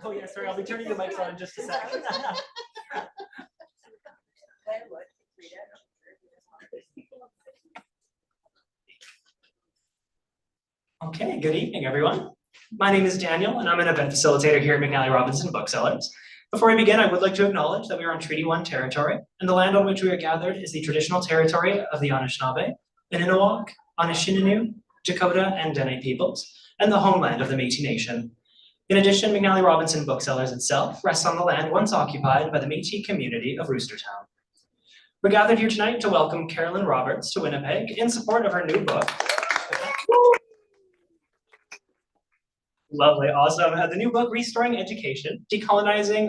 Oh yeah, sorry, I'll be turning the mics on in just a second. Okay, good evening, everyone. My name is Daniel, and I'm an event facilitator here at McNally Robinson Booksellers. Before we begin, I would like to acknowledge that we are on Treaty 1 territory, and the land on which we are gathered is the traditional territory of the Anishinaabe, Inninewak, Anishinaabe, Dakota, and Dene peoples, and the homeland of the Métis Nation. In addition, McNally Robinson Booksellers itself rests on the land once occupied by the Métis community of Roostertown. We're gathered here tonight to welcome Carolyn Roberts to Winnipeg in support of her new book. Lovely, awesome. The new book, Restoring Education, Decolonizing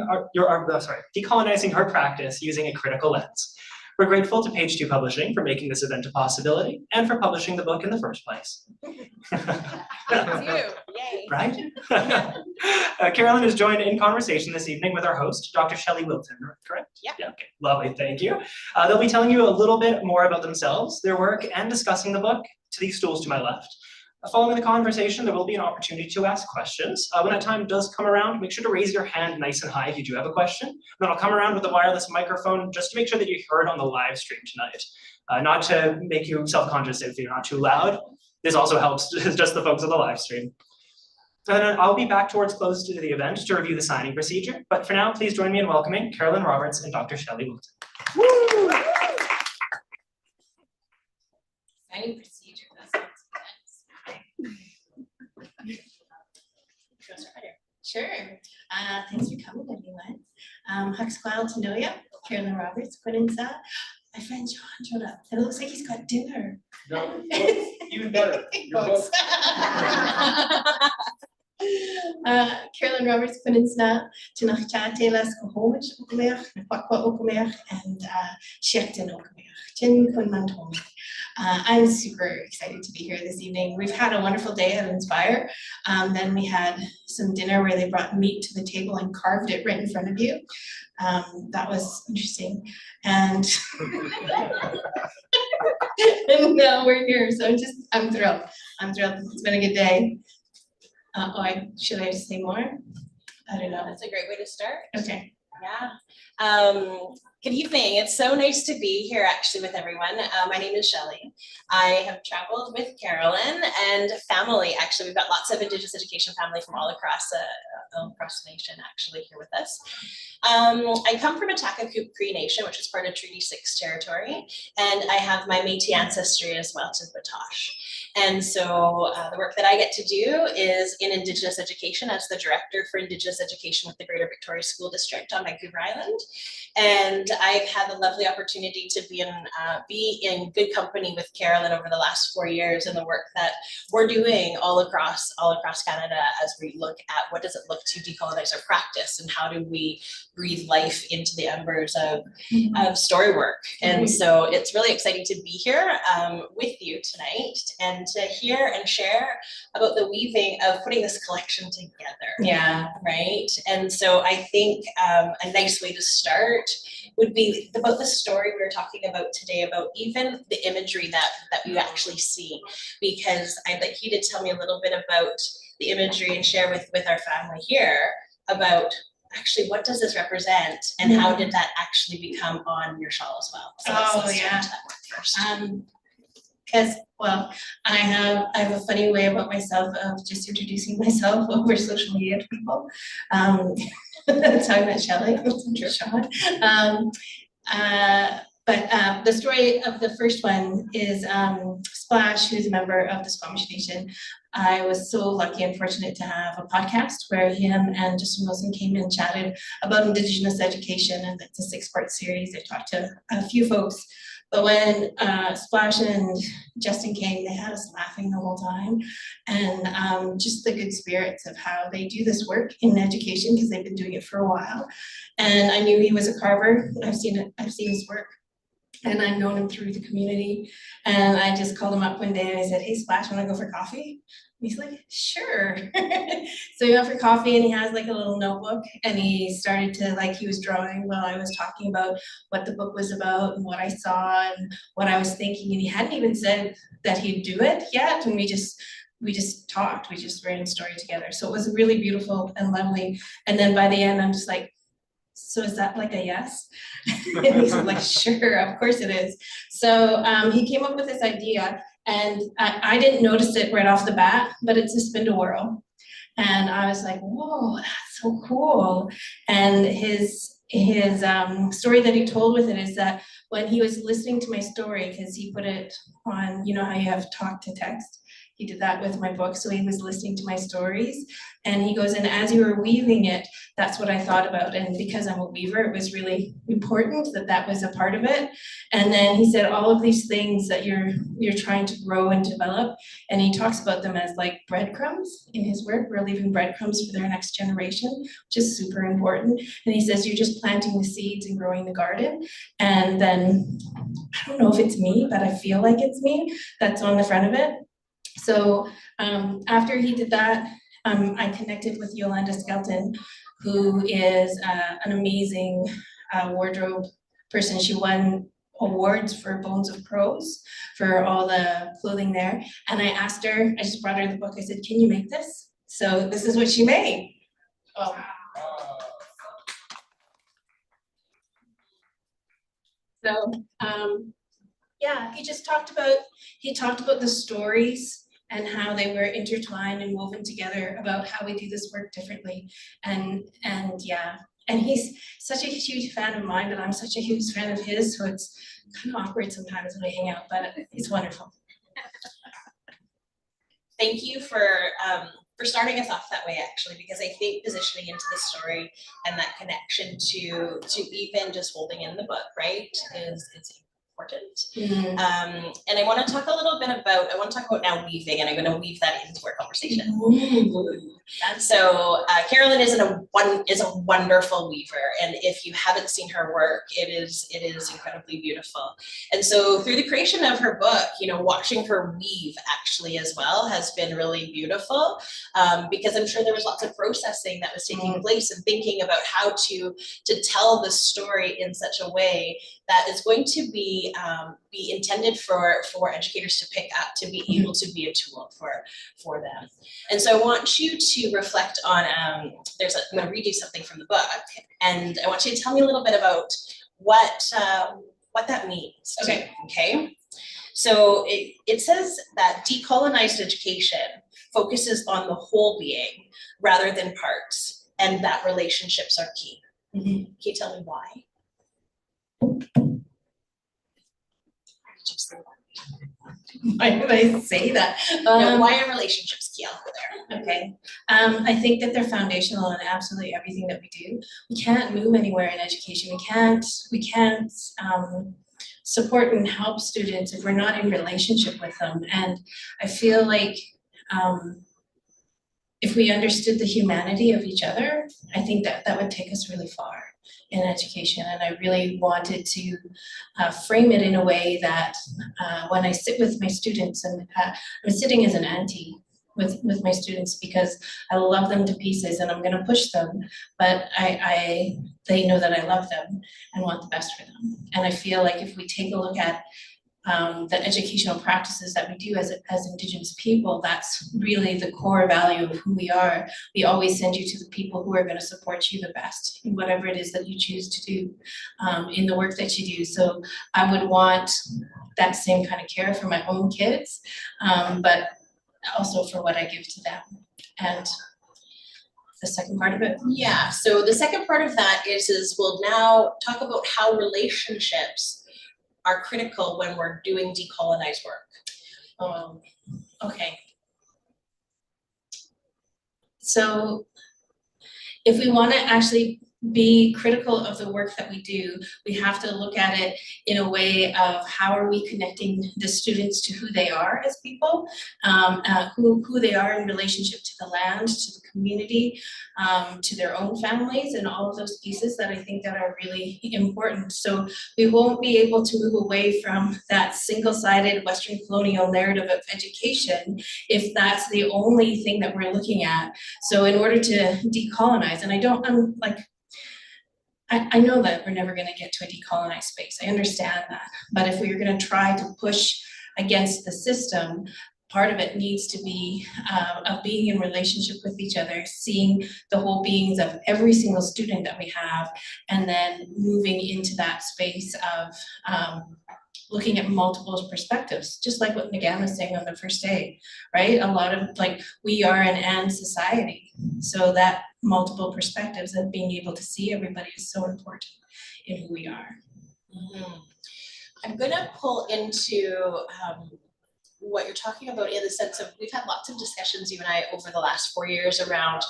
Her Practice Using a Critical Lens. We're grateful to PageTwo Publishing for making this event a possibility and for publishing the book in the first place. Thank you. Yay. Right? Carolyn is joined in conversation this evening with our host, Dr. Shelly Wilton, correct? Yeah. Yeah, okay, lovely, thank you. They'll be telling you a little bit more about themselves, their work, and discussing the book to these stools to my left. Following the conversation, there will be an opportunity to ask questions. When that time does come around, make sure to raise your hand nice and high if you do have a question. Then I'll come around with a wireless microphone just to make sure that you're heard on the live stream tonight. Not to make you self-conscious if you're not too loud. This also helps just the folks on the live stream. And then I'll be back towards close to the event to review the signing procedure. But for now, please join me in welcoming Carolyn Roberts and Dr. Shelly Wilton. Woo! Signing procedure, that sounds good. Sure. Thanks for coming, everyone. Huxquile Tanoya, Carolyn Roberts, Quinninsa. My friend John showed up. And it looks like he's got dinner. No, even better. Carolyn Roberts, Quinninsa, Chinachchate Las Cohomish, Okumech, Quaqua Okumech, and Shektin Okumech, Chin Kunmantomi. I'm super excited to be here this evening. We've had a wonderful day at Inspire. Then we had some dinner where they brought meat to the table and carved it right in front of you. That was interesting. And, and now we're here, so I'm thrilled. I'm thrilled. It's been a good day. Should I say more? I don't know. That's a great way to start. Okay. Yeah. Good evening. It's so nice to be here actually with everyone. My name is Shelly. I have traveled with Carolyn and family. Actually, we've got lots of Indigenous education family from all across the nation actually here with us. I come from Atakakoop Cree Nation, which is part of Treaty 6 territory, and I have my Métis ancestry as well to Batoche. And so the work that I get to do is in Indigenous education as the Director for Indigenous Education with the Greater Victoria School District on Vancouver Island. And I've had the lovely opportunity to be in good company with Carolyn over the last 4 years in the work that we're doing all across Canada as we look at what does it look to decolonize our practice and how do we breathe life into the embers of story work. And so it's really exciting to be here with you tonight and to hear and share about the weaving of putting this collection together. Yeah. Right. And so I think a nice way to start would be about the story we were talking about today, about even the imagery that we actually see, because I'd like you to tell me a little bit about the imagery and share with our family here about actually what does this represent and how did that actually become on your shawl as well. So let's yeah. start that one first. Because, well, I have a funny way about myself of just introducing myself over social media to people. That's how I met Shelly, Sean. But the story of the first one is Splash, who's a member of the Squamish Nation. I was so lucky and fortunate to have a podcast where him and Justin Wilson came and chatted about Indigenous education, and it's a 6-part series. I talked to a few folks. But when Splash and Justin came, they had us laughing the whole time, and just the good spirits of how they do this work in education because they've been doing it for a while. And I knew he was a carver. I've seen his work, and I've known him through the community. And I just called him up one day and I said, "Hey, Splash, want to go for coffee?" And he's like, "Sure." So we went for coffee, and he has like a little notebook, and he started to, like, he was drawing while I was talking about what the book was about and what I saw and what I was thinking, and he hadn't even said that he'd do it yet, and we just talked, we just ran a story together. So it was really beautiful and lovely. And then by the end, I'm just like, so is that like a yes? And he's like, sure, of course it is. So he came up with this idea, and I didn't notice it right off the bat, but it's a spindle whorl. And I was like, whoa, that's so cool. And his story that he told with it is that when he was listening to my story, because he put it on, you know how you have talk to text, he did that with my book. So he was listening to my stories, and he goes, and as you were weaving it, that's what I thought about. And because I'm a weaver, it was really important that that was a part of it. And then he said all of these things that you're trying to grow and develop, and he talks about them as like breadcrumbs in his work. We're leaving breadcrumbs for their next generation, which is super important. And he says you're just planting the seeds and growing the garden. And then I don't know if it's me, but I feel like it's me that's on the front of it. So after he did that, I connected with Yolanda Skelton, who is an amazing wardrobe person. She won awards for Bones of Prose for all the clothing there. And I asked her, I just brought her the book, I said, can you make this? So this is what she made. Oh. So yeah, he talked about the stories and how they were intertwined and woven together about how we do this work differently. And yeah, and he's such a huge fan of mine, but I'm such a huge fan of his, so it's kind of awkward sometimes when we hang out, but it's wonderful. Thank you for starting us off that way, actually, because I think positioning into the story and that connection to even just holding in the book, right, is important. Mm-hmm. And I want to talk a little bit about, now weaving, and I'm going to weave that into our conversation. Ooh. So Carolyn is a wonderful weaver, and if you haven't seen her work, it is incredibly beautiful. And so through the creation of her book, you know, watching her weave actually as well has been really beautiful, because I'm sure there was lots of processing that was taking place and thinking about how to tell the story in such a way that is going to be intended for educators to pick up, to be able to be a tool for them. And so I want you to reflect on, I'm going to read you something from the book, and I want you to tell me a little bit about what that means. Okay. So it says that decolonized education focuses on the whole being rather than parts, and that relationships are key. Mm-hmm. Can you tell me why? Why did I say that? No, why are relationships key out there? Okay. I think that they're foundational in absolutely everything that we do. We can't move anywhere in education. We can't support and help students if we're not in relationship with them. And I feel like if we understood the humanity of each other, I think that would take us really far in education. And I really wanted to frame it in a way that when I sit with my students, and I'm sitting as an auntie with my students because I love them to pieces and I'm going to push them, but they know that I love them and want the best for them. And I feel like if we take a look at the educational practices that we do as Indigenous people, that's really the core value of who we are. We always send you to the people who are going to support you the best in whatever it is that you choose to do in the work that you do. So I would want that same kind of care for my own kids, but also for what I give to them. And the second part of it? Yeah, so the second part of that is we'll now talk about how relationships are critical when we're doing decolonized work. Okay. So if we want to actually be critical of the work that we do, we have to look at it in a way of how are we connecting the students to who they are as people, who they are in relationship to the land, to the community, to their own families, and all of those pieces that I think that are really important. So we won't be able to move away from that single-sided Western colonial narrative of education if that's the only thing that we're looking at. So in order to decolonize, and I know that we're never going to get to a decolonized space. I understand that. But if we are going to try to push against the system, part of it needs to be of being in relationship with each other, seeing the whole beings of every single student that we have, and then moving into that space of looking at multiple perspectives, just like what Megan was saying on the first day, right? A lot of, like, we are an and society, so that multiple perspectives of being able to see everybody is so important in who we are. Mm-hmm. I'm gonna pull into what you're talking about in the sense of, we've had lots of discussions, you and I, over the last 4 years around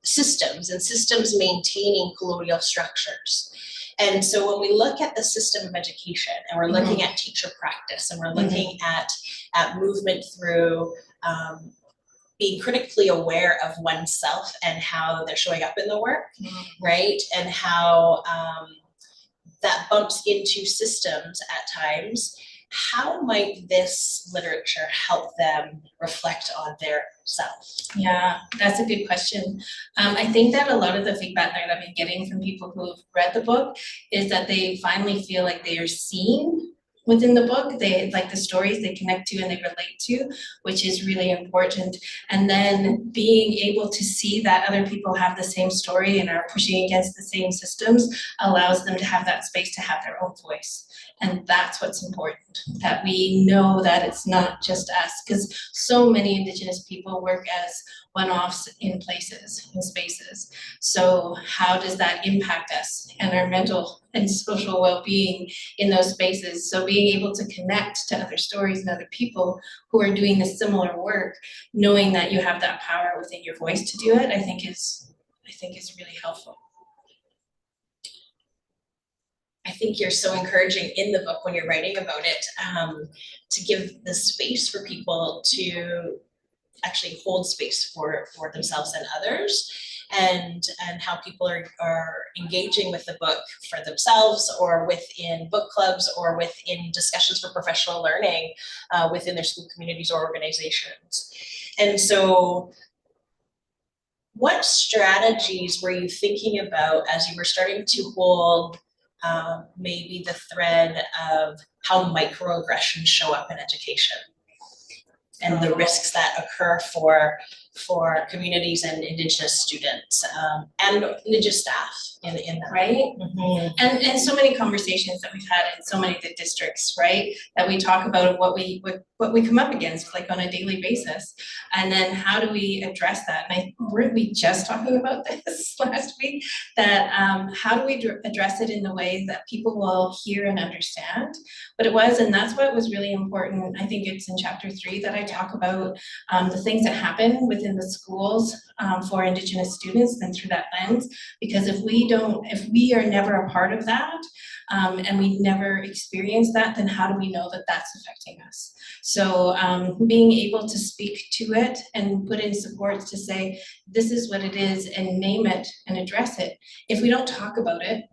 systems and systems maintaining colonial structures. And so when we look at the system of education and we're looking at teacher practice and we're looking at movement through being critically aware of oneself and how they're showing up in the work, right? And how that bumps into systems at times. How might this literature help them reflect on their self? Yeah, that's a good question. I think that a lot of the feedback that I've been getting from people who have read the book is that they finally feel like they are seen within the book. They like the stories they connect to and they relate to, which is really important. And then being able to see that other people have the same story and are pushing against the same systems allows them to have that space to have their own voice. And that's what's important, that we know that it's not just us, because so many Indigenous people work as one-offs in places, in spaces. So how does that impact us and our mental and social well-being in those spaces? So being able to connect to other stories and other people who are doing this similar work, knowing that you have that power within your voice to do it, I think is really helpful. I think you're so encouraging in the book when you're writing about it, to give the space for people to actually hold space for themselves and others, and how people are engaging with the book for themselves or within book clubs or within discussions for professional learning within their school communities or organizations. And so what strategies were you thinking about as you were starting to hold maybe the thread of how microaggressions show up in education and the risks that occur for communities and Indigenous students and Indigenous staff in that? Right? And so many conversations that we've had in so many of the districts, right? That we talk about what we come up against, like on a daily basis. And then how do we address that? And weren't we just talking about this last week? That how do we address it in the way that people will hear and understand what it was? And that's what was really important. I think it's in chapter 3 that I talk about the things that happen within the schools for Indigenous students and through that lens. Because if we are never a part of that, and we never experience that, then how do we know that that's affecting us? So being able to speak to it and put in supports to say, this is what it is, and name it and address it. If we don't talk about it,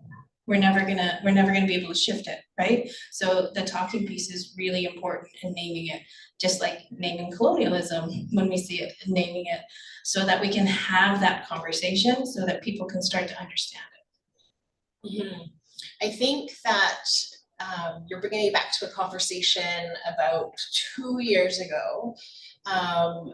we're never gonna be able to shift it, right? So the talking piece is really important, and naming it, just like naming colonialism when we see it, and naming it so that we can have that conversation so that people can start to understand it. I think that you're bringing me back to a conversation about 2 years ago,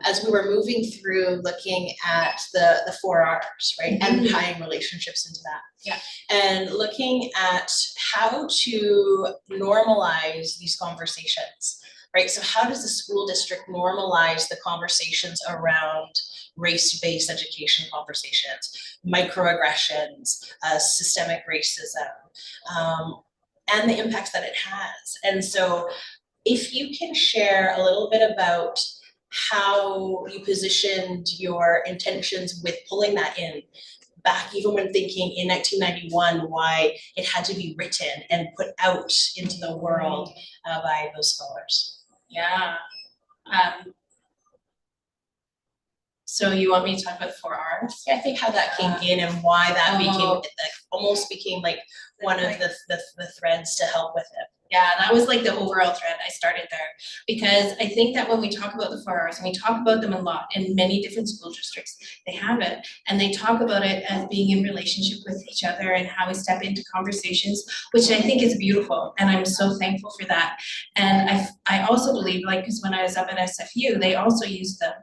as we were moving through looking at the 4 R's, right? And tying relationships into that. Yeah. And looking at how to normalize these conversations, right? So how does the school district normalize the conversations around race-based education conversations, microaggressions, systemic racism, and the impacts that it has? And so if you can share a little bit about how you positioned your intentions with pulling that in back, even when thinking in 1991, why it had to be written and put out into the world by those scholars. Yeah. So you want me to talk about the 4 R's? Yeah, I think how that came in and why that became, like, almost became like one of the threads to help with it. Yeah, that was like the overall thread. I started there because I think that when we talk about the 4 hours, and we talk about them a lot in many different school districts, they have it, and they talk about it as being in relationship with each other and how we step into conversations, which I think is beautiful, and I'm so thankful for that. And I also believe, like, because when I was up at SFU, they also used them,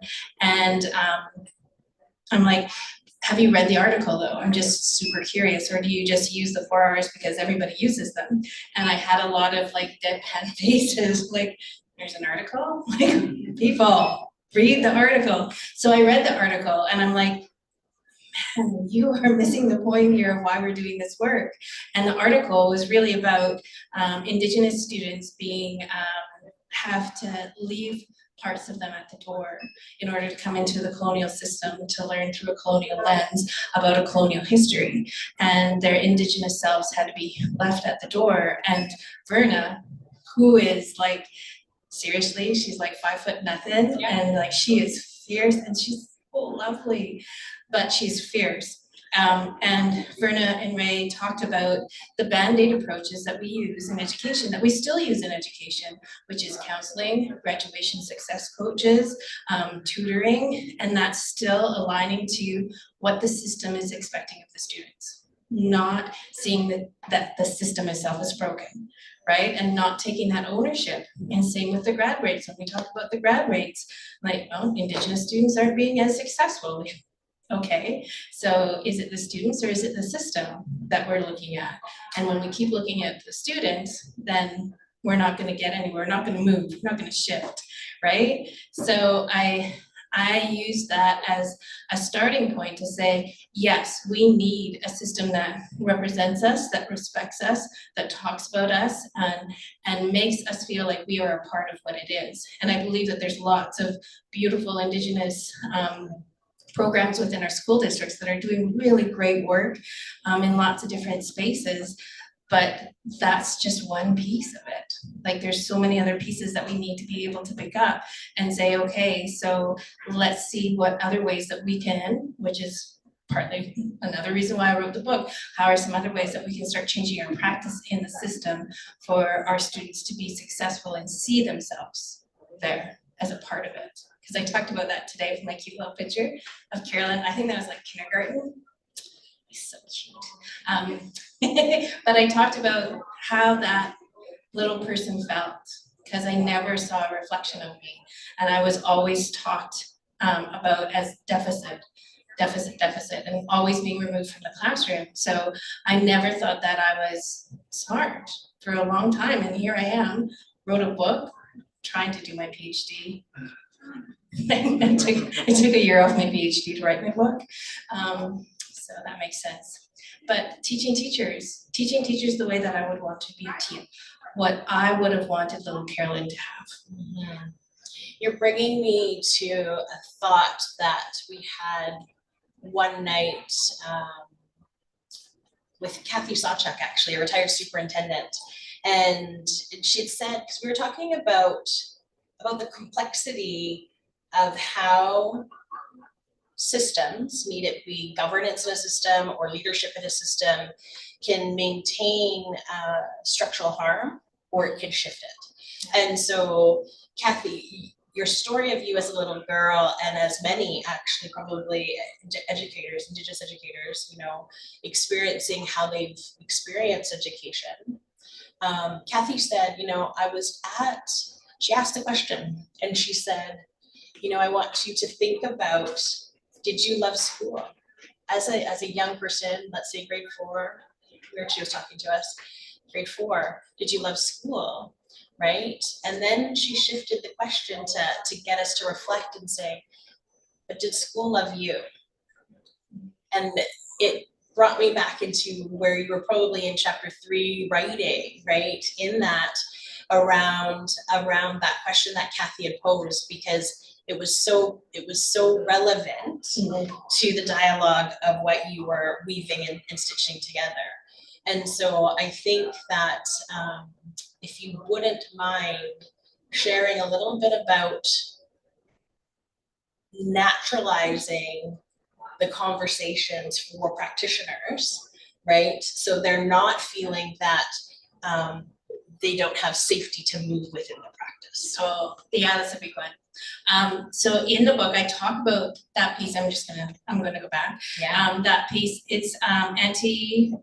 and I'm like, have you read the article though? I'm just super curious. Or do you just use the 4 hours because everybody uses them? And I had a lot of like deadpan faces, like, there's an article? Like, people, read the article. So I read the article and I'm like, man, you are missing the point here of why we're doing this work. And the article was really about Indigenous students being, have to leave parts of them at the door in order to come into the colonial system to learn through a colonial lens about a colonial history. And their Indigenous selves had to be left at the door. And Verna, who is like, seriously, she's like 5 foot nothing, and like she is fierce and she's so lovely, but she's fierce. And Verna and Ray talked about the Band-Aid approaches that we use in education, that we still use in education, which is counseling, graduation success coaches, tutoring, and that's still aligning to what the system is expecting of the students. Not seeing that the system itself is broken, right? And not taking that ownership. And same with the grad rates. When we talk about the grad rates, like, oh, Indigenous students aren't being as successful. Okay, so is it the students or is it the system that we're looking at? And when we keep looking at the students, then we're not going to get anywhere, we're not going to move, we're not going to shift, right? So I use that as a starting point to say, yes, we need a system that represents us, that respects us, that talks about us, and makes us feel like we are a part of what it is. And I believe that there's lots of beautiful Indigenous programs within our school districts that are doing really great work in lots of different spaces, but that's just one piece of it. Like, there's so many other pieces that we need to be able to pick up and say, okay, so let's see what other ways that we can, which is partly another reason why I wrote the book, how are some other ways that we can start changing our practice in the system for our students to be successful and see themselves there as a part of it. Because I talked about that today with my cute little picture of Carolyn. I think that was like kindergarten. He's so cute. But I talked about how that little person felt, because I never saw a reflection of me. And I was always talked about as deficit, and always being removed from the classroom. So I never thought that I was smart for a long time. And here I am, wrote a book, trying to do my PhD. I took a year off my PhD to write my book, so that makes sense. But teaching teachers the way that I would want to be taught, what I would have wanted little Carolyn to have. Mm-hmm. You're bringing me to a thought that we had one night with Kathy Sawchuk, actually, a retired superintendent, and she had said, because we were talking about the complexity of how systems, need it be governance in a system or leadership in a system, can maintain structural harm, or it can shift it. And so, Kathy, your story of you as a little girl, and as many actually probably educators, Indigenous educators, you know, experiencing how they've experienced education. Kathy said, you know, she asked a question and she said, you know, I want you to think about, did you love school? As a young person, let's say grade 4, where she was talking to us, grade 4, did you love school, right? And then she shifted the question to get us to reflect and say, but did school love you? And it brought me back into where you were probably in chapter 3 writing, right? In that, around that question that Kathy had posed, because it was so relevant to the dialogue of what you were weaving and stitching together. And so I think that if you wouldn't mind sharing a little bit about naturalizing the conversations for practitioners, right? So they're not feeling that they don't have safety to move within the practice. So yeah, that's a big one. So in the book, I talk about that piece. I'm gonna go back. Yeah. That piece, it's anti-racist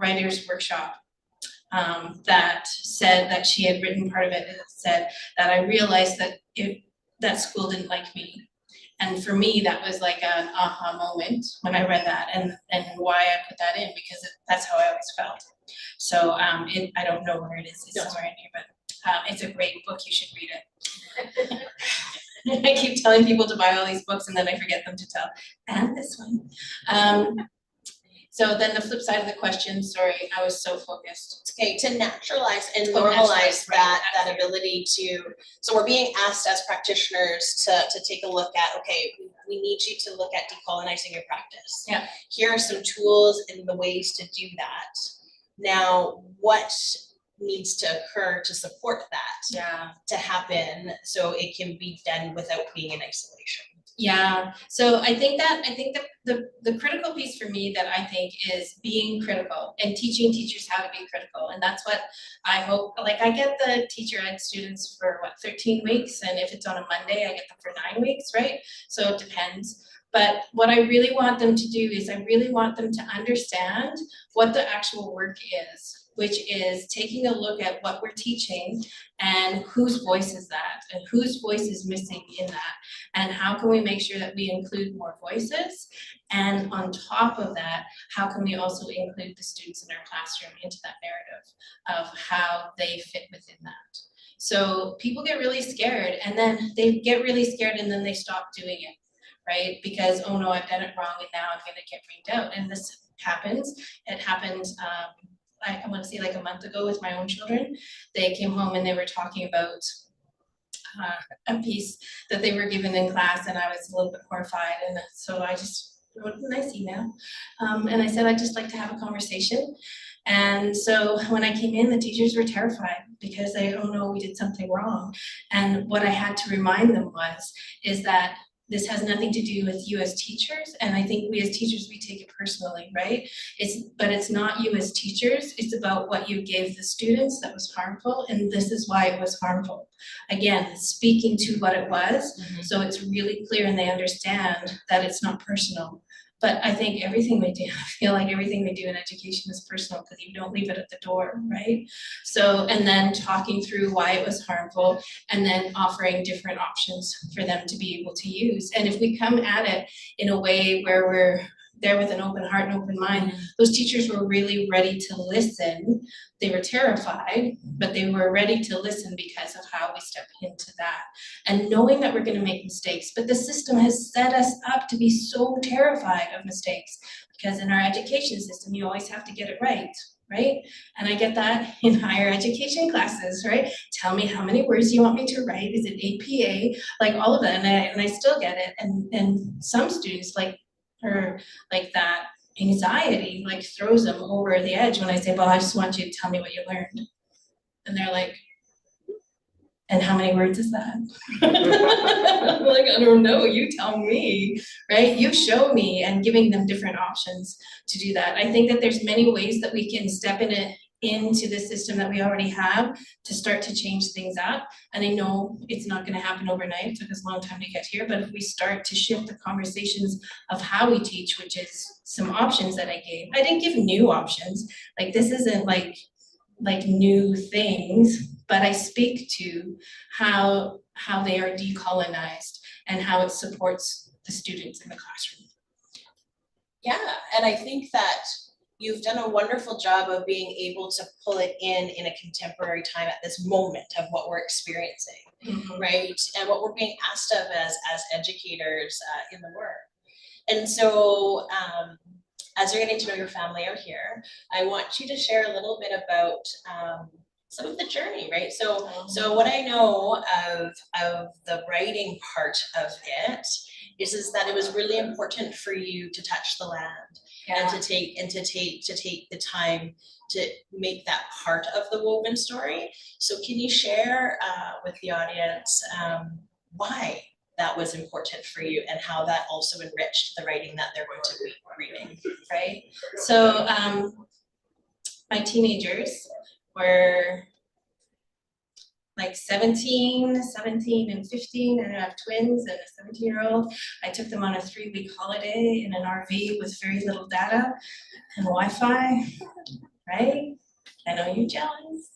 writers workshop. That said that she had written part of it, and it said that I realized that that school didn't like me. And for me, that was like an aha moment when I read that, and why I put that in, because that's how I always felt. So I don't know where it is, it's somewhere in here, but it's a great book, you should read it. I keep telling people to buy all these books and then I forget them to tell, and this one. So then the flip side of the question, sorry, I was so focused. Okay, to naturalize and Oh, normalize right, that ability to, so we're being asked as practitioners to take a look at, okay, we need you to look at decolonizing your practice. Yeah. Here are some tools and the ways to do that. Now, what needs to occur to support that to happen so it can be done without being in isolation? Yeah, so I think that the critical piece for me that I think is being critical and teaching teachers how to be critical. And that's what I hope, like I get the teacher ed students for 13 weeks, and if it's on a Monday, I get them for 9 weeks, right? So it depends. But what I really want them to do is I really want them to understand what the actual work is, which is taking a look at what we're teaching and whose voice is that and whose voice is missing in that, and how can we make sure that we include more voices, and on top of that, how can we also include the students in our classroom into that narrative of how they fit within that. So people get really scared, and then they get really scared and then they stop doing it, right? Because, oh no, I've done it wrong and now I'm gonna get freaked out. And this happens. It happened I want to say like a month ago with my own children. They came home and they were talking about a piece that they were given in class, and I was a little bit horrified, and so I just wrote a nice email, and I said I'd just like to have a conversation. And so when I came in, the teachers were terrified because they don't know we did something wrong. And what I had to remind them is that this has nothing to do with you as teachers, and I think we as teachers, we take it personally, right? But it's not you as teachers, it's about what you gave the students that was harmful, and this is why it was harmful. Again, speaking to what it was, so it's really clear and they understand that it's not personal. But I think everything we do, I feel like everything we do in education is personal because you don't leave it at the door, right? So, and then talking through why it was harmful, and then offering different options for them to be able to use. And if we come at it in a way where we're there with an open heart and open mind, those teachers were really ready to listen. They were terrified, but they were ready to listen because of how we step into that. And knowing that we're going to make mistakes, but the system has set us up to be so terrified of mistakes, because in our education system, you always have to get it right, right? And I get that in higher education classes, right? Tell me how many words you want me to write. Is it APA? Like all of that, and I still get it. And some students like that anxiety like throws them over the edge when I say, well, I just want you to tell me what you learned. And they're like, and how many words is that? I'm like, I don't know, you tell me, right? You show me, and giving them different options to do that. I think that there's many ways that we can step into the system that we already have to start to change things up. And I know it's not going to happen overnight. It took us a long time to get here, but if we start to shift the conversations of how we teach, which is some options that I gave. I didn't give new options. Like this isn't like new things, but I speak to how they are decolonized and how it supports the students in the classroom. Yeah, and I think that you've done a wonderful job of being able to pull it in a contemporary time at this moment of what we're experiencing, right? And what we're being asked of as educators in the work. And so as you're getting to know your family out here, I want you to share a little bit about some of the journey, right? So what I know of the writing part of it is that it was really important for you to touch the land. And to take the time to make that part of the woven story. So can you share with the audience why that was important for you and how that also enriched the writing that they're going to be reading? Right. So my teenagers were like 17 and 15, and I have twins and a 17-year-old. I took them on a 3-week holiday in an RV with very little data and Wi-Fi, right? I know you're jealous.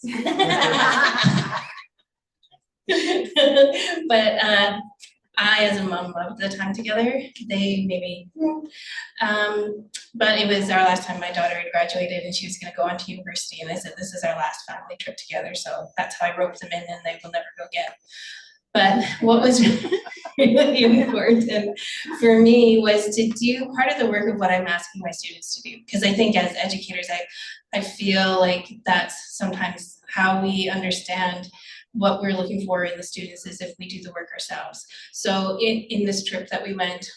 But I, as a mom, loved the time together. They maybe, but it was our last time my daughter had graduated and she was going to go on to university. And I said, this is our last family trip together. So that's how I roped them in, and they will never go again. But what was really important for me was to do part of the work of what I'm asking my students to do. Because I think as educators, I feel like that's sometimes how we understand what we're looking for in the students is if we do the work ourselves. So in this trip that we went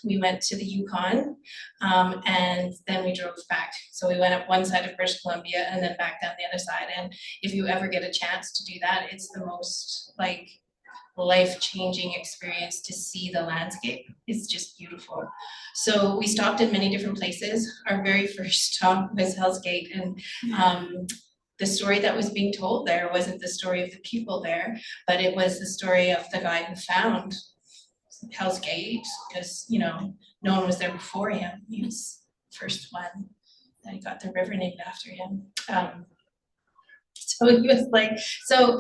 to the Yukon, and then we drove back. So we went up one side of British Columbia and then back down the other side. And if you ever get a chance to do that, it's the most like life-changing experience to see the landscape. It's just beautiful. So we stopped in many different places. Our very first stop was Hell's Gate, and the story that was being told there wasn't the story of the people there, but it was the story of the guy who found Hell's Gate, because, you know, no one was there before him. He was the first one that he got the river named after him. So he was like, so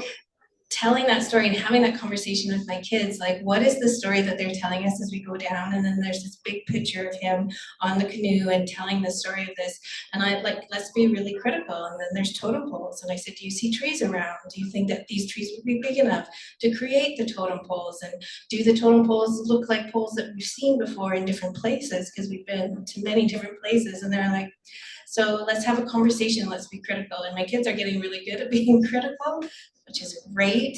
telling that story and having that conversation with my kids, like, what is the story that they're telling us as we go down? And then there's this big picture of him on the canoe and telling the story of this. And I like, let's be really critical. And then there's totem poles. And I said, do you see trees around? Do you think that these trees would be big enough to create the totem poles? And do the totem poles look like poles that we've seen before in different places? Because we've been to many different places. And they're like, so let's have a conversation, let's be critical. And my kids are getting really good at being critical, which is great.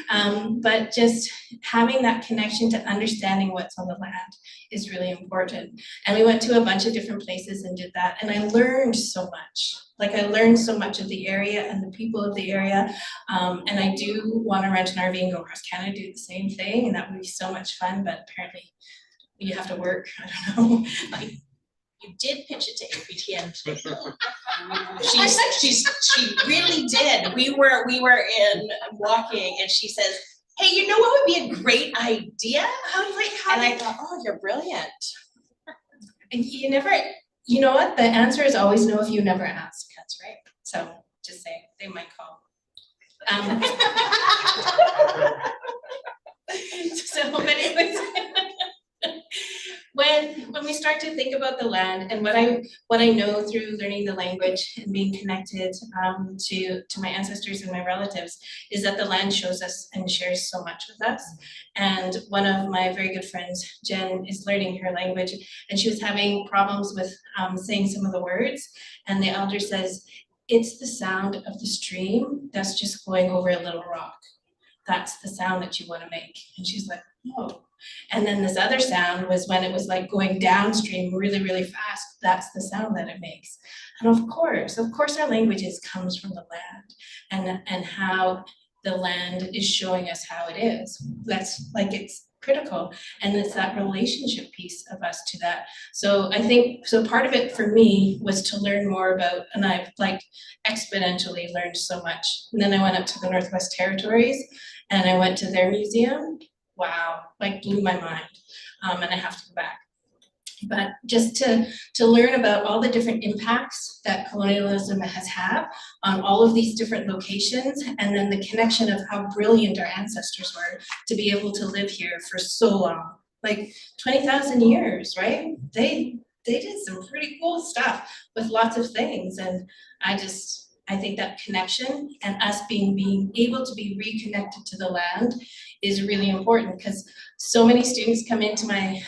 But just having that connection to understanding what's on the land is really important. And we went to a bunch of different places and did that. And I learned so much. Like, I learned so much of the area and the people of the area. And I do want to rent an RV and go across Canada, do the same thing. And that would be so much fun, but apparently you have to work, I don't know. Like, You did pitch it to APTN today. She really did. We were in walking, and she says, "Hey, you know what would be a great idea?" I was like, "How?" And I thought, "Oh, you're brilliant." And you never, you know what? The answer is always no if you never ask. That's right. So just say they might call. So, but it was. When we start to think about the land, and what I know through learning the language and being connected to my ancestors and my relatives, is that the land shows us and shares so much with us. And one of my very good friends, Jen, is learning her language, and she was having problems with saying some of the words. And the elder says, "It's the sound of the stream that's just going over a little rock. That's the sound that you want to make." And she's like, "Oh." And then this other sound was when it was like going downstream really, really fast. That's the sound that it makes. And of course our languages comes from the land, and how the land is showing us how it is. That's like, it's critical. And it's that relationship piece of us to that. So I think, so part of it for me was to learn more about, and I've like exponentially learned so much. And then I went up to the Northwest Territories and I went to their museum. Wow, like blew my mind, and I have to go back. But just to learn about all the different impacts that colonialism has had on all of these different locations, and then the connection of how brilliant our ancestors were to be able to live here for so long, like 20,000 years, right? They did some pretty cool stuff with lots of things, and I think that connection and us being able to be reconnected to the land is really important, because so many students come into my,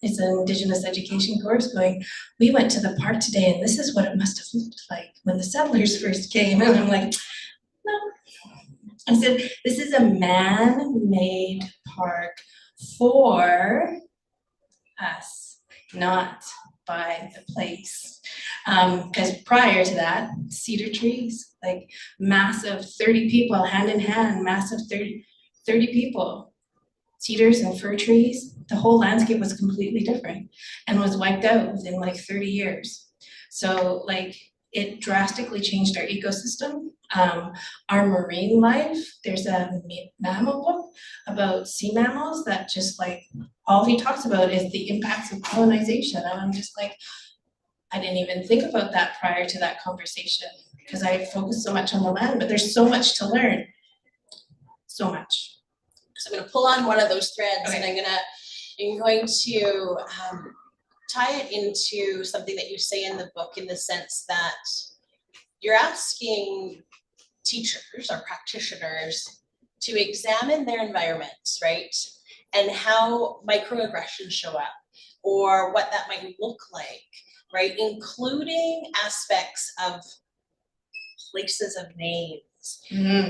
it's an Indigenous education course, going, "We went to the park today and this is what it must have looked like when the settlers first came." And I'm like, no. I said, this is a man-made park for us, not by the place. Because prior to that, cedar trees, like massive 30 people hand in hand, massive 30 people, cedars and fir trees. The whole landscape was completely different and was wiped out within like 30 years. So like, it drastically changed our ecosystem. Our marine life, there's a mammal book about sea mammals that just like, all he talks about is the impacts of colonization. And I'm just like, I didn't even think about that prior to that conversation because I focused so much on the land, but there's so much to learn, so much. So I'm going to pull on one of those threads, Okay. and I'm going to tie it into something that you say in the book, in the sense that you're asking teachers or practitioners to examine their environments, right? And how microaggressions show up, or what that might look like, right? Including aspects of places of names,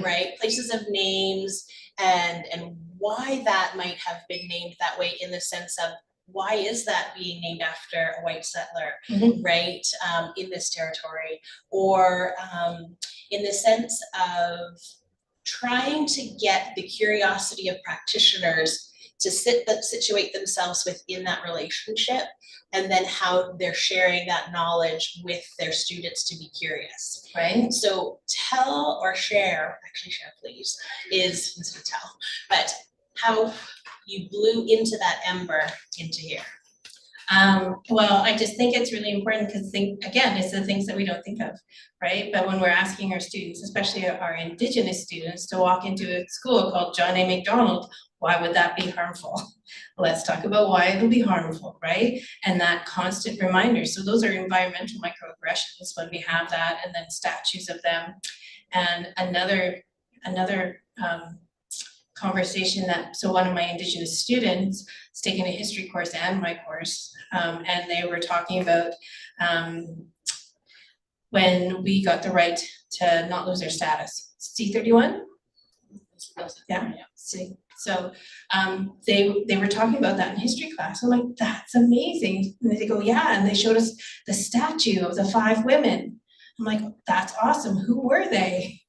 right? Places of names and why that might have been named that way, in the sense of, why is that being named after a white settler, right, in this territory? Or in the sense of trying to get the curiosity of practitioners to situate themselves within that relationship, and then how they're sharing that knowledge with their students to be curious. Right. So tell or share, actually share please, is, instead of tell, but how you blew into that ember into here. Well, I just think it's really important because, again, it's the things that we don't think of, right? But when we're asking our students, especially our Indigenous students, to walk into a school called John A. Macdonald, why would that be harmful? Let's talk about why it'll be harmful, right? And that constant reminder. So those are environmental microaggressions when we have that, and then statues of them. And another conversation that, so one of my Indigenous students is taking a history course and my course, and they were talking about when we got the right to not lose our status, C31? Yeah. See, so they were talking about that in history class. I'm like, that's amazing. And they go, yeah, and they showed us the statue of the 5 women. I'm like, that's awesome. Who were they?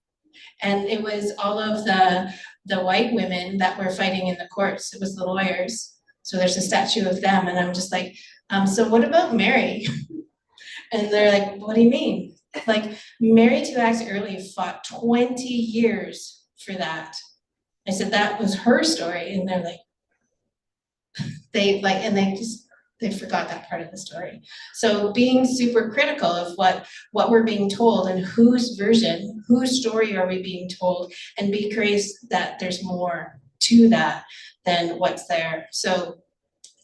And it was all of the white women that were fighting in the courts. It was the lawyers. So there's a statue of them, and I'm just like, so what about Mary? And they're like, what do you mean? Like, Mary Tuax Early fought 20 years for that. I said, that was her story. And they're like, they forgot that part of the story. So being super critical of what we're being told and whose version, whose story are we being told, and be curious that there's more to that than what's there. So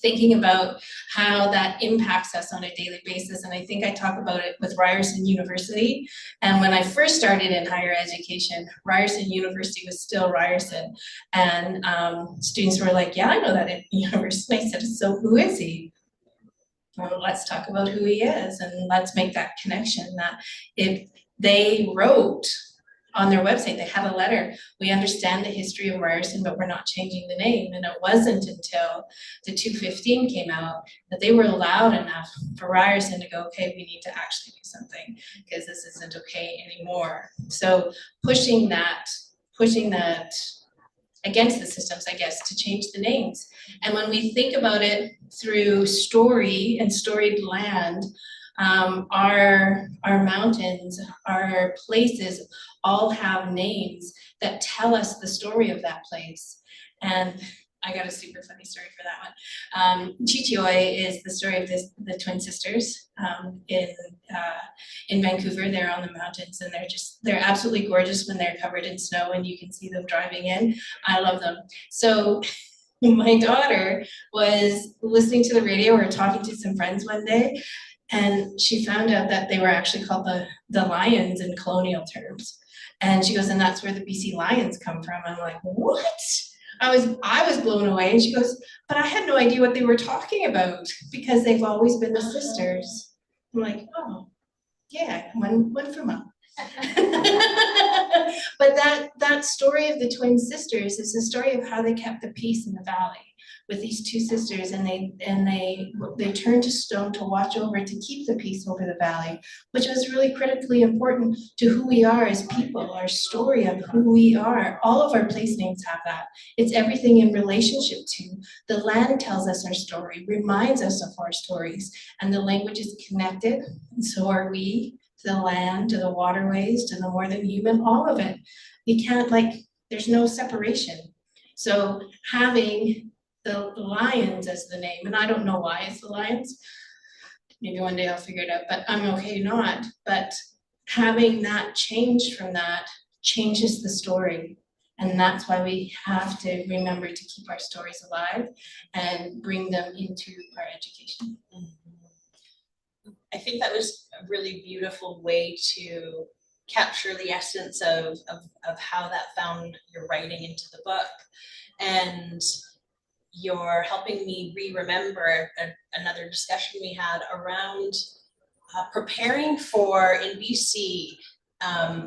thinking about how that impacts us on a daily basis. And I think I talk about it with Ryerson University. And when I first started in higher education, Ryerson University was still Ryerson. And students were like, yeah, I know that university. I said, so who is he? Well, let's talk about who he is, and let's make that connection. That if they wrote on their website, they had a letter, we understand the history of Ryerson, but we're not changing the name. And it wasn't until the 215 came out that they were loud enough for Ryerson to go, okay, we need to actually do something because this isn't okay anymore. So pushing that against the systems, I guess, to change the names. And when we think about it through story and storied land, our mountains, our places all have names that tell us the story of that place. And I got a super funny story for that one. Chichioi is the story of the twin sisters in Vancouver. They're on the mountains, and they're absolutely gorgeous when they're covered in snow and you can see them driving in. I love them. So my daughter was listening to the radio or talking to some friends one day, and she found out that they were actually called the lions in colonial terms. And she goes, and that's where the BC lions come from. I'm like, what? I was blown away. And she goes, but I had no idea what they were talking about because they've always been the sisters. I'm like, oh, yeah, one for mom. But that story of the twin sisters is the story of how they kept the peace in the valley with these 2 sisters, and they turned to stone to watch over, to keep the peace over the valley, which was really critically important to who we are as people, our story of who we are. All of our place names have that. It's everything in relationship to. The land tells us our story, reminds us of our stories, and the language is connected, and so are we, the land, to the waterways, to the more than human, all of it. You can't, like, there's no separation. So having the lions as the name, and I don't know why it's the lions, maybe one day I'll figure it out, but I'm okay not. But having that change from that changes the story. And that's why we have to remember to keep our stories alive and bring them into our education. I think that was a really beautiful way to capture the essence of how that found your writing into the book. And you're helping me re-remember another discussion we had around preparing for, in BC,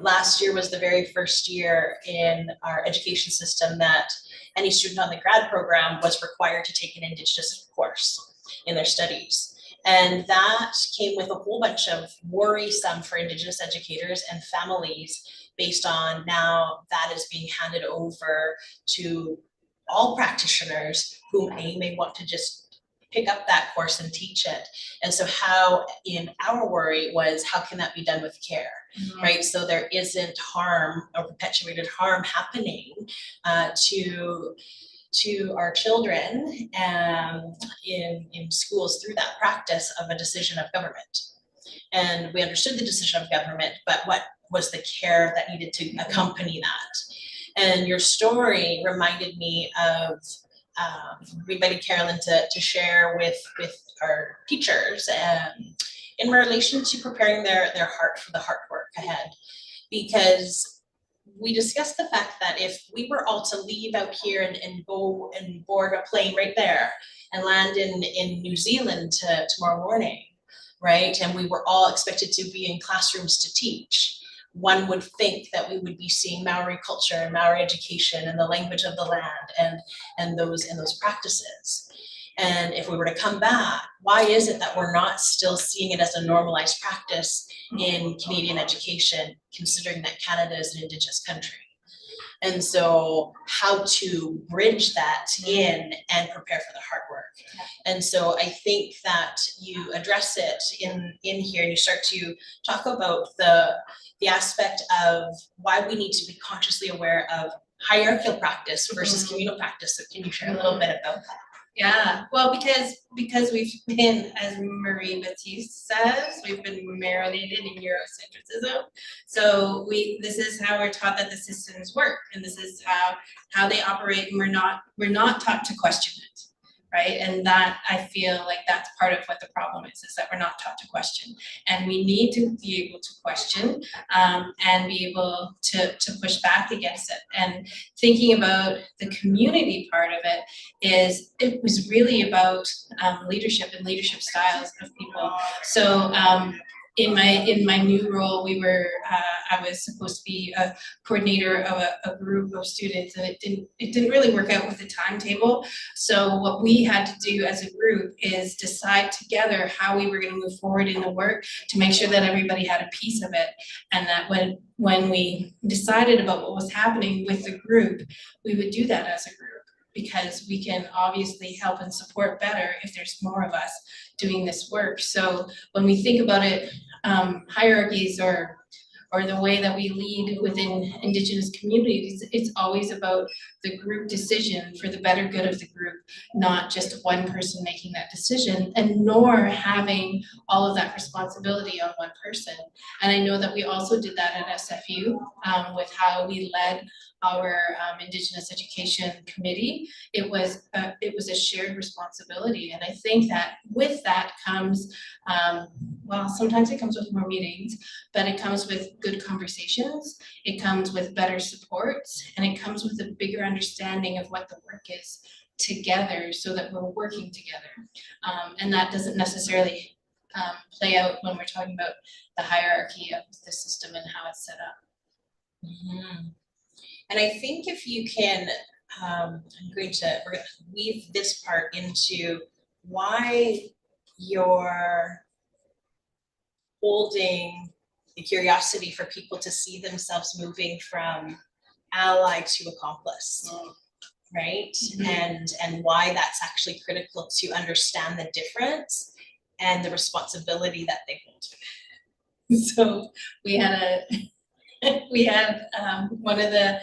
last year was the very first year in our education system that any student on the grad program was required to take an Indigenous course in their studies. And that came with a whole bunch of worrisome for Indigenous educators and families based on now that is being handed over to all practitioners who may want to just pick up that course and teach it. And so how, in our worry, was how can that be done with care, right? So there isn't harm or perpetuated harm happening to our children in schools through that practice of a decision of government. And we understood the decision of government, but what was the care that needed to accompany that? And your story reminded me of, we invited Carolyn to share with our teachers in relation to preparing their heart for the hard work ahead. Because we discussed the fact that if we were all to leave out here and go and board a plane right there and land in New Zealand tomorrow morning, right? And we were all expected to be in classrooms to teach. One would think that we would be seeing Maori culture and Maori education and the language of the land and those practices. And if we were to come back, why is it that we're not still seeing it as a normalized practice in Canadian education, considering that Canada is an Indigenous country? And so how to bridge that in and prepare for the hard work. And so I think that you address it in here, and you start to talk about the aspect of why we need to be consciously aware of hierarchical practice versus communal practice. So can you share a little bit about that? Yeah, well, because we've been, as Marie Baptiste says, we've been marinated in Eurocentrism. So this is how we're taught that the systems work, and this is how they operate, and we're not taught to question it, right? And that, I feel like that's part of what the problem is that we're not taught to question. And we need to be able to question and be able to push back against it. And thinking about the community part of it was really about leadership and leadership styles of people. So in my new role, I was supposed to be a coordinator of a group of students, and it didn't really work out with the timetable. So what we had to do as a group is decide together how we were going to move forward in the work to make sure that everybody had a piece of it, and that when we decided about what was happening with the group, we would do that as a group, because we can obviously help and support better if there's more of us doing this work. So when we think about it, hierarchies or the way that we lead within Indigenous communities, it's always about the group decision for the better good of the group, not just one person making that decision, and nor having all of that responsibility on one person. And I know that we also did that at SFU with how we led our Indigenous Education Committee. It was a shared responsibility, and I think that with that comes, well, sometimes it comes with more meetings, but it comes with good conversations, it comes with better supports, and it comes with a bigger understanding of what the work is together, so that we're working together. And that doesn't necessarily play out when we're talking about the hierarchy of the system and how it's set up. Mm-hmm. And I think if you can, we're going to weave this part into why you're holding the curiosity for people to see themselves moving from ally to accomplice, right? Mm-hmm. And why that's actually critical to understand the difference and the responsibility that they hold. So we had one of the,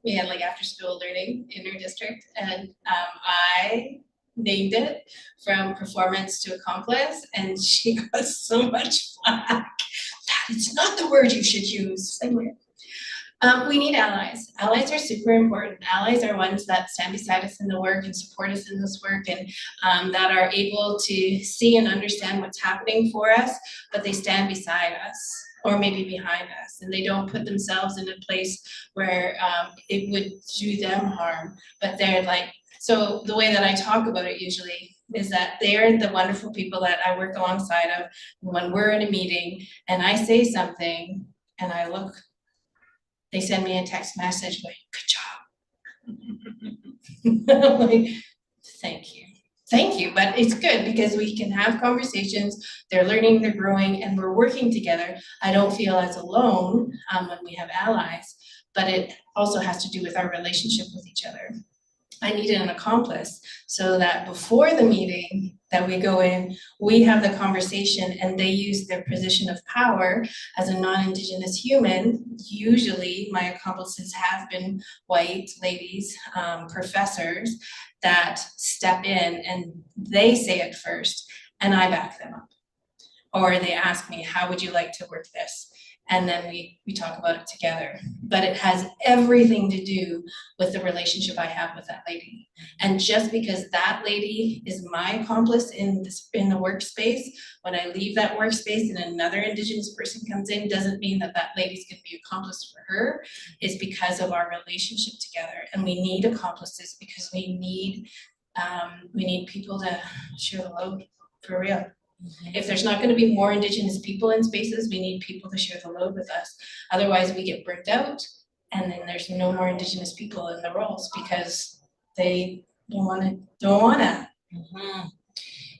we had like after school learning in our district, and I named it from performance to accomplice, and she got so much flack. That is not the word you should use. We need allies. Allies are super important. Allies are ones that stand beside us in the work and support us in this work, and that are able to see and understand what's happening for us, but they stand beside us or maybe behind us, and they don't put themselves in a place where it would do them harm, but they're like, so the way that I talk about it usually is that they're the wonderful people that I work alongside of when we're in a meeting and I say something and I look, they send me a text message like, good job. I'm like, thank you. Thank you, but it's good because we can have conversations, they're learning, they're growing, and we're working together. I don't feel as alone when we have allies, but it also has to do with our relationship with each other. I needed an accomplice so that before the meeting that we go in, we have the conversation and they use their position of power as a non-Indigenous human. Usually my accomplices have been white ladies, professors that step in and they say it first and I back them up. Or they ask me, how would you like to work this? And then we talk about it together. But it has everything to do with the relationship I have with that lady. And just because that lady is my accomplice in the workspace, when I leave that workspace and another Indigenous person comes in, doesn't mean that that lady's gonna be accomplice for her. It's because of our relationship together. And we need accomplices because we need people to share the load, for real. If there's not gonna be more Indigenous people in spaces, we need people to share the load with us. Otherwise, we get burnt out, and then there's no more Indigenous people in the roles because they don't wanna. Mm-hmm.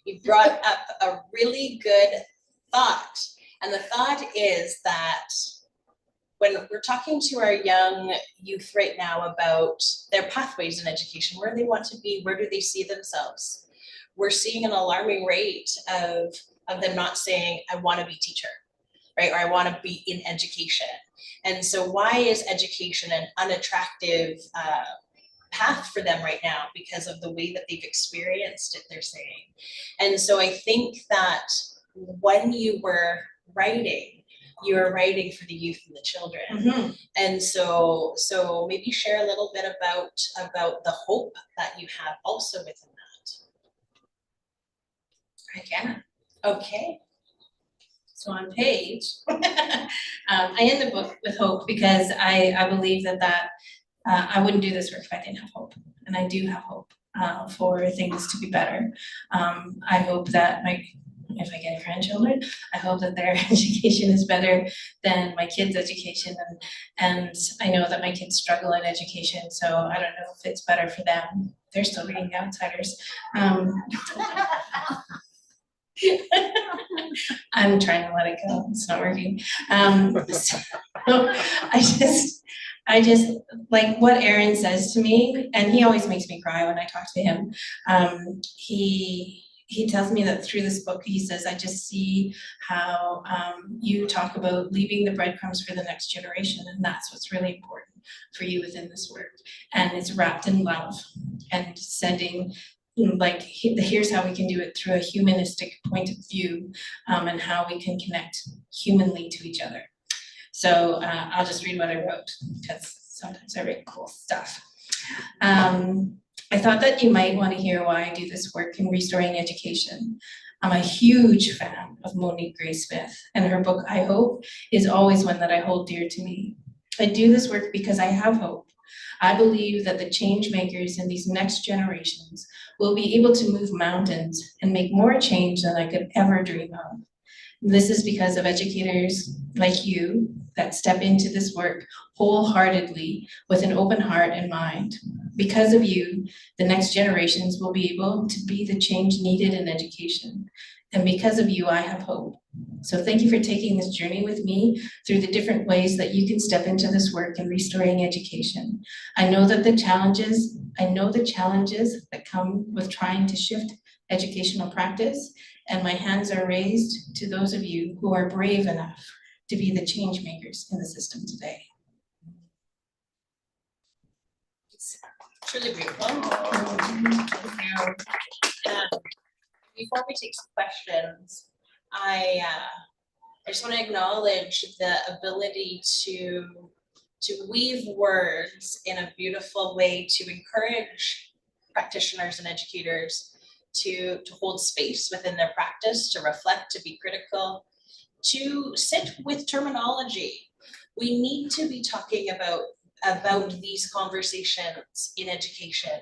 You brought up a really good thought, and the thought is that when we're talking to our young youth right now about their pathways in education, where they want to be, where do they see themselves? We're seeing an alarming rate of them not saying, I want to be teacher, right? Or I want to be in education. And so why is education an unattractive path for them right now? Because of the way that they've experienced it, they're saying. And so I think that when you were writing for the youth and the children. Mm-hmm. And so maybe share a little bit about the hope that you have also within that. I can. Okay. So on Page, I end the book with hope because I believe that I wouldn't do this work if I didn't have hope. And I do have hope for things to be better. I hope that if I get grandchildren, I hope that their education is better than my kids' education. And I know that my kids struggle in education, so I don't know if it's better for them. They're still reading The Outsiders. I'm trying to let it go. It's not working. So I just like what Aaron says to me, and he always makes me cry when I talk to him. He tells me that through this book, he says, I just see how you talk about leaving the breadcrumbs for the next generation, and that's what's really important for you within this work. And it's wrapped in love and sending, like, here's how we can do it through a humanistic point of view, and how we can connect humanly to each other. So I'll just read what I wrote because sometimes I write cool stuff. I thought that you might want to hear why I do this work in restoring education. I'm a huge fan of Monique Gray Smith, and her book, I Hope, is always one that I hold dear to me. I do this work because I have hope. I believe that the change makers in these next generations will be able to move mountains and make more change than I could ever dream of. This is because of educators like you that step into this work wholeheartedly with an open heart and mind. Because of you, the next generations will be able to be the change needed in education. And because of you, I have hope. So thank you for taking this journey with me through the different ways that you can step into this work in restoring education. I know the challenges that come with trying to shift educational practice, and my hands are raised to those of you who are brave enough to be the change makers in the system today. It's truly beautiful. Before we take some questions, I just want to acknowledge the ability to weave words in a beautiful way to encourage practitioners and educators to hold space within their practice, to reflect, to be critical, to sit with terminology. We need to be talking about these conversations in education,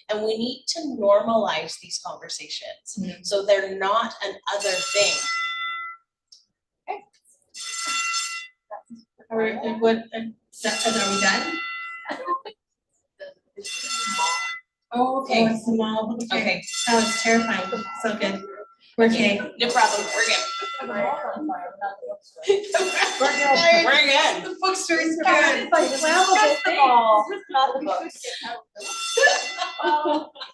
and we need to normalize these conversations so they're not an other thing. Are we done? Oh, okay. Oh, it's the mall. Okay. That was terrifying. So good. We're okay. No problem. We're good. We're good. The bookstore's good.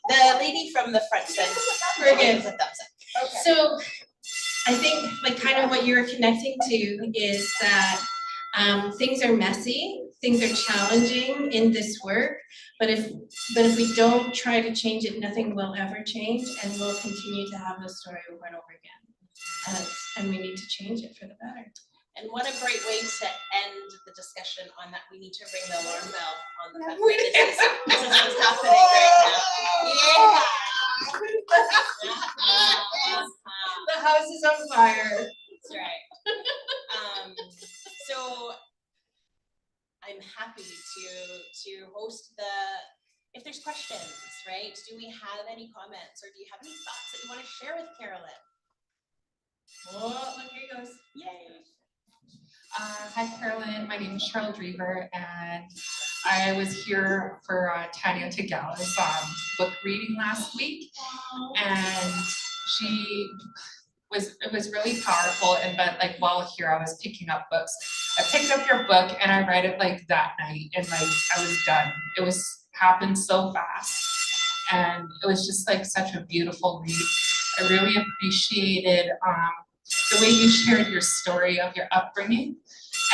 The lady from the front said, We're good. a thumbs up. Okay. So I think like kind of what you're connecting to is that things are messy, things are challenging in this work, but if we don't try to change it, nothing will ever change, and we'll continue to have this story over and over again. And we need to change it for the better. And what a great way to end the discussion on that. We need to ring the alarm bell on the fact that this is what's happening right now. Yeah. The house is on fire. That's right. So I'm happy to host if there's questions, right? Do we have any comments, or do you have any thoughts that you want to share with Carolyn? Oh, look, here he goes. Yay. Hi, Carolyn. My name is Cheryl Drever, and I was here for Tanya Tagala's book reading last week, and it was really powerful. And but like while here, I was picking up books. I picked up your book and I read it like that night, and like I was done. It was happened so fast, and it was just like such a beautiful read. I really appreciated the way you shared your story of your upbringing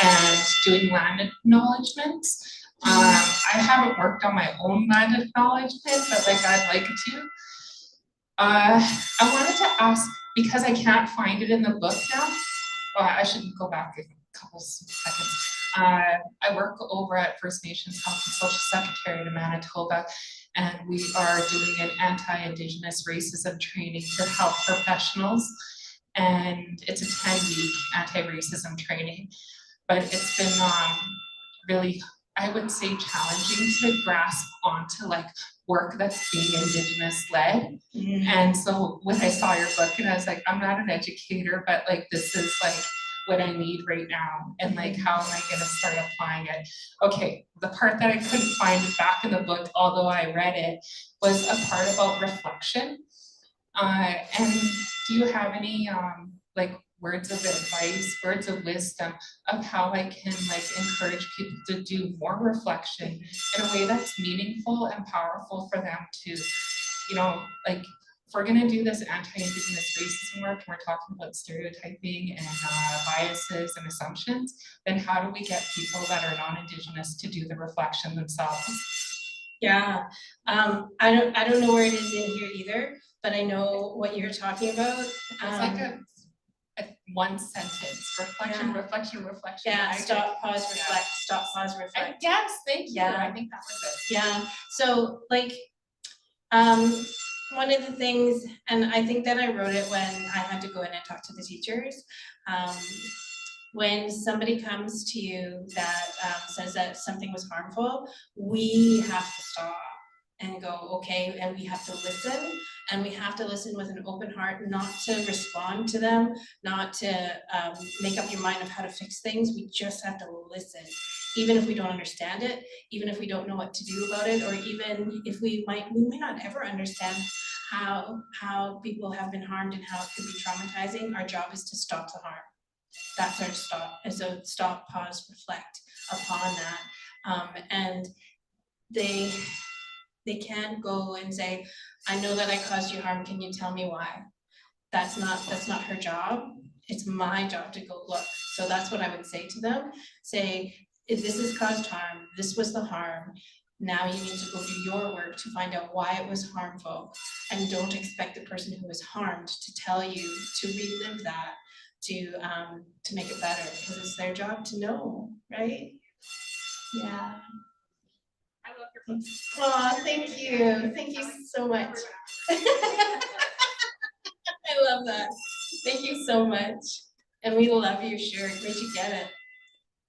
and doing land acknowledgements. I haven't worked on my own land acknowledgement, but like I'd like to. I wanted to ask, because I can't find it in the book now. Well, I should go back a couple seconds. I work over at First Nations Health and Social Secretariat in Manitoba, and we are doing an anti-Indigenous racism training to help professionals. And it's a 10-week anti-racism training, but it's been really, I would say, challenging to grasp onto like work that's being Indigenous led. And so when I saw your book, and I was like, I'm not an educator, but like this is like what I need right now, and like how am I going to start applying it? Okay, the part that I couldn't find back in the book, although I read it, was a part about reflection. And do you have any like words of advice, words of wisdom of how I can like encourage people to do more reflection in a way that's meaningful and powerful for them to, you know, like if we're gonna do this anti-Indigenous racism work, and we're talking about stereotyping and biases and assumptions, then how do we get people that are non-Indigenous to do the reflection themselves? Yeah, I don't know where it is in here either, but I know what you're talking about. It's like a one sentence, reflection, Yeah. reflection, reflection. Yeah, stop, pause, reflect, stop, pause, reflect. Yes, thank you. Yeah. I think that was it. Yeah, so like, one of the things, and I think that I wrote it when I had to go in and talk to the teachers. When somebody comes to you that says that something was harmful, we have to stop and go, okay, and we have to listen, and we have to listen with an open heart, not to respond to them, not to make up your mind of how to fix things. We just have to listen, even if we don't understand it, even if we don't know what to do about it, or even if we may not ever understand how people have been harmed and how it could be traumatizing. Our job is to stop the harm. That's our stop. And so stop, pause, reflect upon that. And they can't go and say, I know that I caused you harm, can you tell me why? That's not her job, it's my job to go look. So that's what I would say to them, say, if this has caused harm, this was the harm, now you need to go do your work to find out why it was harmful. And don't expect the person who was harmed to tell you to relive that, to make it better, because it's their job to know, right? Yeah. I love your book. Oh, thank you so much. I love that, thank you so much. And we love your shirt, where'd you get it?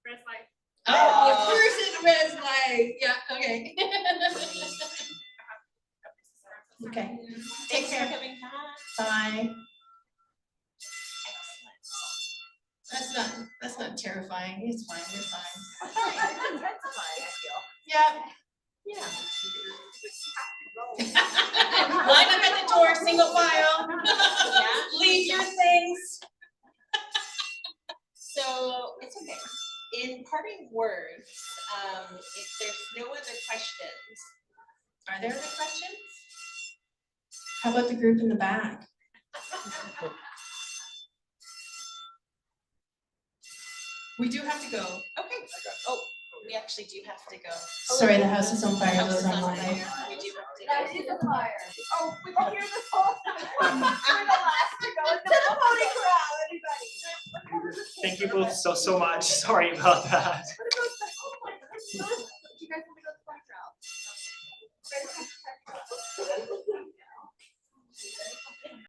Red light. Oh, of course it's red light, yeah, okay. Okay, take Thanks for care, coming back. bye. Excellent. That's not terrifying, it's fine, you're fine. It's intensifying, I feel. Yeah. Yeah. Line up at the door, single file. Yeah. Leave your things. So it's okay. In parting words, if there's no other questions, Are there other questions? How about the group in the back? We do have to go. okay. Oh, we actually do have to go. Sorry, the house is on fire, House those is on online. fire. We do have to That go. is a fire. Oh, we can hear this whole time. We're the last to go into the pony corral, everybody. Thank you both so much. Sorry about that. What about the, oh my goodness.